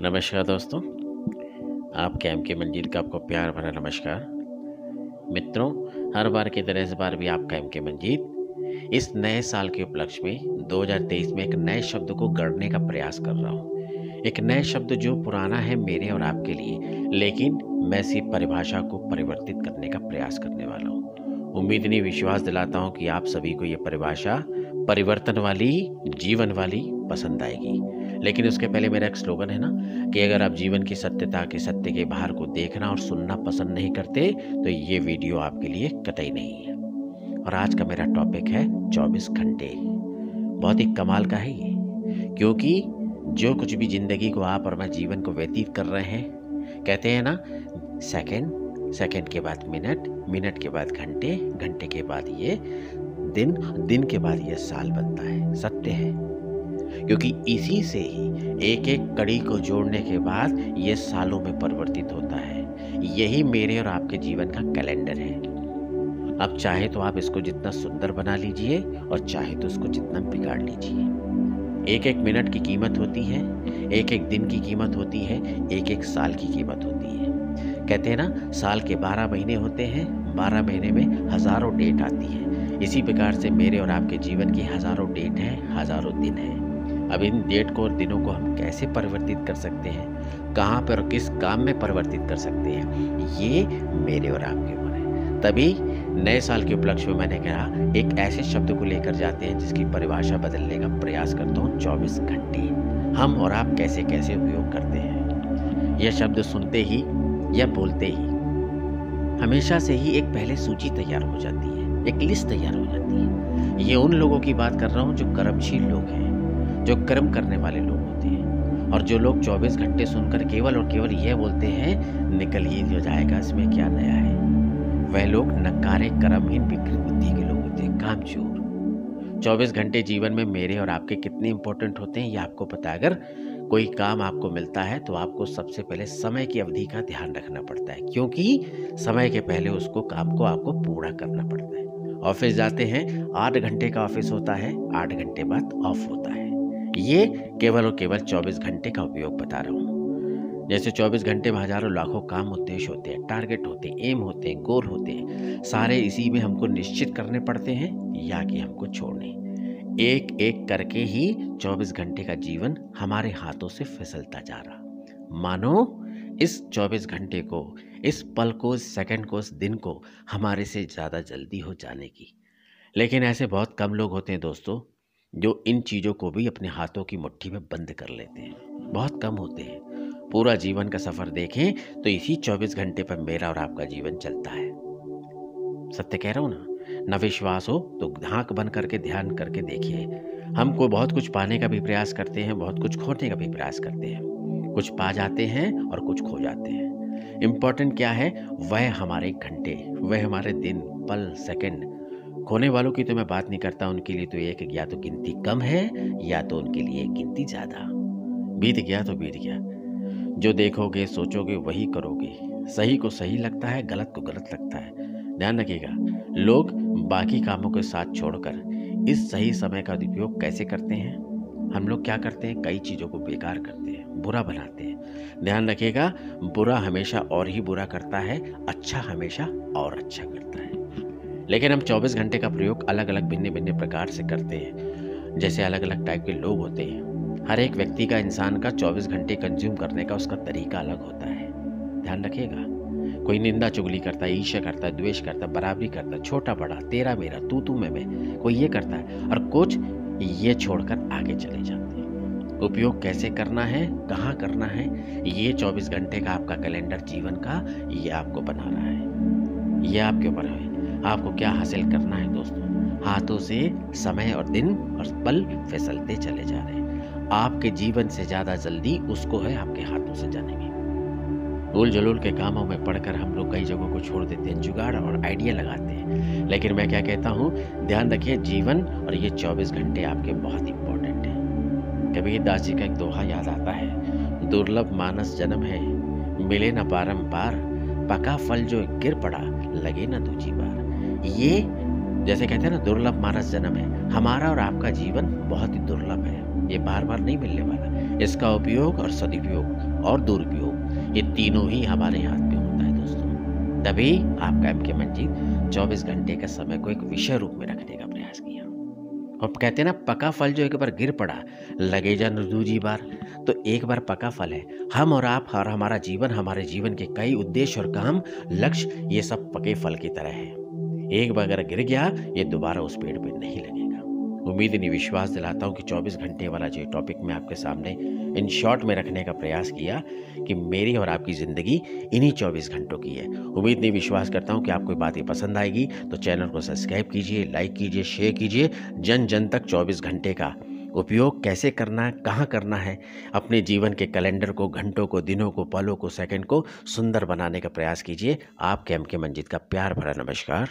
नमस्कार दोस्तों, आपके एम के मंजीत का आपको प्यार भरा नमस्कार। मित्रों, हर बार की तरह इस बार भी आपका एम के मंजीत इस नए साल के उपलक्ष्य में 2023 में एक नए शब्द को गढ़ने का प्रयास कर रहा हूँ। एक नए शब्द जो पुराना है मेरे और आपके लिए, लेकिन मैं इसी परिभाषा को परिवर्तित करने का प्रयास करने वाला हूँ। उम्मीद नहीं, विश्वास दिलाता हूँ कि आप सभी को ये परिभाषा परिवर्तन वाली, जीवन वाली पसंद आएगी। लेकिन उसके पहले मेरा एक स्लोगन है ना कि अगर आप जीवन की सत्यता के सत्य के बाहर को देखना और सुनना पसंद नहीं करते तो ये वीडियो आपके लिए कतई नहीं है। और आज का मेरा टॉपिक है 24 घंटे। बहुत ही कमाल का है ये, क्योंकि जो कुछ भी जिंदगी को आप और मैं जीवन को व्यतीत कर रहे हैं, कहते हैं ना, सेकंड, सेकंड के बाद मिनट, मिनट के बाद घंटे, घंटे के बाद ये दिन, दिन के बाद ये साल बनता है। सत्य है, क्योंकि इसी से ही एक एक कड़ी को जोड़ने के बाद ये सालों में परिवर्तित होता है। यही मेरे और आपके जीवन का कैलेंडर है। अब चाहे तो आप इसको जितना सुंदर बना लीजिए और चाहे तो उसको जितना बिगाड़ लीजिए। एक एक मिनट की कीमत होती है, एक एक दिन की कीमत होती है, एक एक साल की कीमत होती है। कहते हैं ना, साल के 12 महीने होते हैं, 12 महीने में हजारों डेट आती है। इसी प्रकार से मेरे और आपके जीवन की हजारों डेट हैं, हजारों दिन हैं। अब इन डेट को और दिनों को हम कैसे परिवर्तित कर सकते हैं, कहाँ पर और किस काम में परिवर्तित कर सकते हैं, ये मेरे और आपके ऊपर है। तभी नए साल के उपलक्ष्य में मैंने कहा एक ऐसे शब्द को लेकर जाते हैं जिसकी परिभाषा बदलने का प्रयास करता हूँ। 24 घंटे हम और आप कैसे कैसे उपयोग करते हैं। यह शब्द सुनते ही या बोलते ही हमेशा से ही एक पहले सूची तैयार हो जाती है, एक लिस्ट तैयार हो जाती है। ये उन लोगों की बात कर रहा हूँ जो कर्मशील लोग हैं, जो कर्म करने वाले लोग होते हैं, और जो लोग 24 घंटे सुनकर केवल और केवल यह बोलते हैं निकल ही जो जाएगा, इसमें क्या नया है। वह लोग नकारे, कर्महीन, विकृत बुद्धि के लोग होते हैं, कामचोर। 24 घंटे जीवन में मेरे और आपके कितने इंपॉर्टेंट होते हैं ये आपको पता है। अगर कोई काम आपको मिलता है तो आपको सबसे पहले समय की अवधि का ध्यान रखना पड़ता है, क्योंकि समय के पहले उसको काम को आपको पूरा करना पड़ता है। ऑफिस जाते हैं, 8 घंटे का ऑफिस होता है, 8 घंटे बाद ऑफ होता है। ये केवल और केवल 24 घंटे का उपयोग बता रहा हूँ। जैसे 24 घंटे में हजारों लाखों काम उद्देश्य होते हैं, टारगेट होते हैं, एम होते हैं, गोल होते हैं, सारे इसी में हमको निश्चित करने पड़ते हैं या कि हमको छोड़ने। एक एक करके ही 24 घंटे का जीवन हमारे हाथों से फिसलता जा रहा। मानो इस 24 घंटे को, इस पल को, इस सेकंड को, इस दिन को हमारे से ज़्यादा जल्दी हो जाने की। लेकिन ऐसे बहुत कम लोग होते हैं दोस्तों जो इन चीज़ों को भी अपने हाथों की मुट्ठी में बंद कर लेते हैं। बहुत कम होते हैं। पूरा जीवन का सफ़र देखें तो इसी 24 घंटे पर मेरा और आपका जीवन चलता है। सत्य कह रहा हूँ ना विश्वास हो तो आँख बंद करके ध्यान करके देखिए। हम को बहुत कुछ पाने का भी प्रयास करते हैं, बहुत कुछ खोने का भी प्रयास करते हैं। कुछ पा जाते हैं और कुछ खो जाते हैं। इम्पोर्टेंट क्या है? वह हमारे घंटे, वह हमारे दिन, पल, सेकंड। खोने वालों की तो मैं बात नहीं करता, उनके लिए तो एक या तो गिनती कम है या तो उनके लिए गिनती ज़्यादा। बीत गया तो बीत गया। जो देखोगे, सोचोगे वही करोगे। सही को सही लगता है, गलत को गलत लगता है। ध्यान रखिएगा, लोग बाकी कामों के साथ छोड़कर इस सही समय का उपयोग कैसे करते हैं। हम लोग क्या करते हैं? कई चीज़ों को बेकार करते हैं, बुरा बनाते हैं। ध्यान रखिएगा, बुरा हमेशा और ही बुरा करता है, अच्छा हमेशा और अच्छा करता है। लेकिन हम 24 घंटे का प्रयोग अलग अलग भिन्न भिन्न प्रकार से करते हैं। जैसे अलग अलग टाइप के लोग होते हैं। हर एक व्यक्ति का, इंसान का 24 घंटे कंज्यूम करने का उसका तरीका अलग होता है। ध्यान रखिएगा, कोई निंदा चुगली करता है, ईर्ष्या करता है, द्वेष करता है, बराबरी करता है, छोटा बड़ा, तेरा मेरा, तू मैं, कोई ये करता है, और कुछ ये छोड़कर आगे चले जाते हैं। उपयोग कैसे करना है, कहाँ करना है, ये 24 घंटे का आपका कैलेंडर जीवन का ये आपको बना रहा है। ये आपके ऊपर है, आपको क्या हासिल करना है दोस्तों। हाथों से समय और दिन और पल फिसलते चले जा रहे हैं। आपके जीवन से ज्यादा जल्दी उसको है आपके हाथों से जाने की। उल जलूल के कामों में पड़कर हम लोग कई जगहों को छोड़ देते हैं, जुगाड़ और आइडिया लगाते हैं। लेकिन मैं क्या कहता हूँ, ध्यान रखिए, जीवन और ये 24 घंटे आपके बहुत इंपॉर्टेंट है। कबीर दास जी का एक दोहा याद आता है, दुर्लभ मानस जन्म है, मिले न बारंबार, पका फल जो गिर पड़ा, लगे न दूजी बार। ये जैसे कहते हैं ना, दुर्लभ मानस जन्म है। हमारा और आपका जीवन बहुत ही दुर्लभ है, ये बार बार नहीं मिलने वाला। इसका उपयोग और सदुपयोग और दुरुपयोग ये तीनों ही हमारे हाथ में होता है दोस्तों। तभी आपका एम के मंजीत 24 घंटे का समय को एक विषय रूप में रखने का प्रयास किया। और कहते हैं ना, पका फल जो एक बार गिर पड़ा लगे जा दूजी बार। तो एक बार पका फल है, हम और आप और हमारा जीवन, हमारे जीवन के कई उद्देश्य और काम, लक्ष्य, ये सब पके फल की तरह है। एक बार अगर गिर गया ये दोबारा उस पेड़ पे नहीं लगेगा। उम्मीद नहीं, विश्वास दिलाता हूँ कि 24 घंटे वाला जो टॉपिक मैं आपके सामने इन शॉर्ट में रखने का प्रयास किया कि मेरी और आपकी ज़िंदगी इन्हीं 24 घंटों की है। उम्मीद नहीं, विश्वास करता हूँ कि आपको बातें पसंद आएगी। तो चैनल को सब्सक्राइब कीजिए, लाइक कीजिए, शेयर कीजिए। जन जन तक 24 घंटे का उपयोग कैसे करना है, कहाँ करना है, अपने जीवन के कैलेंडर को, घंटों को, दिनों को, पलों को, सेकंड को सुंदर बनाने का प्रयास कीजिए। आपके एम के मंजीत का प्यार भरा नमस्कार।